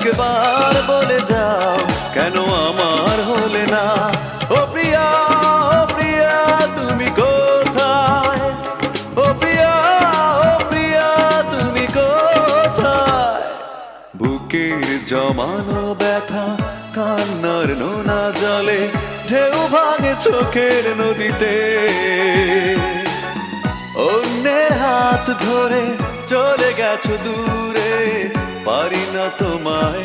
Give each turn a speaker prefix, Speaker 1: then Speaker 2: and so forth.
Speaker 1: একবার বলে যাও কেন আমার হলে না। ও প্রিয়া, ও প্রিয়া তুমি কোথায়? ও প্রিয়া, ও প্রিয়া তুমি কোথায়? বুকের জমানো ব্যথা কান্নার নোনা জলে ঢেউ ভাঙে চোখের নদীতে। অন্যের হাত ধরে চলে গেছো দূরে, পারি না তোমায়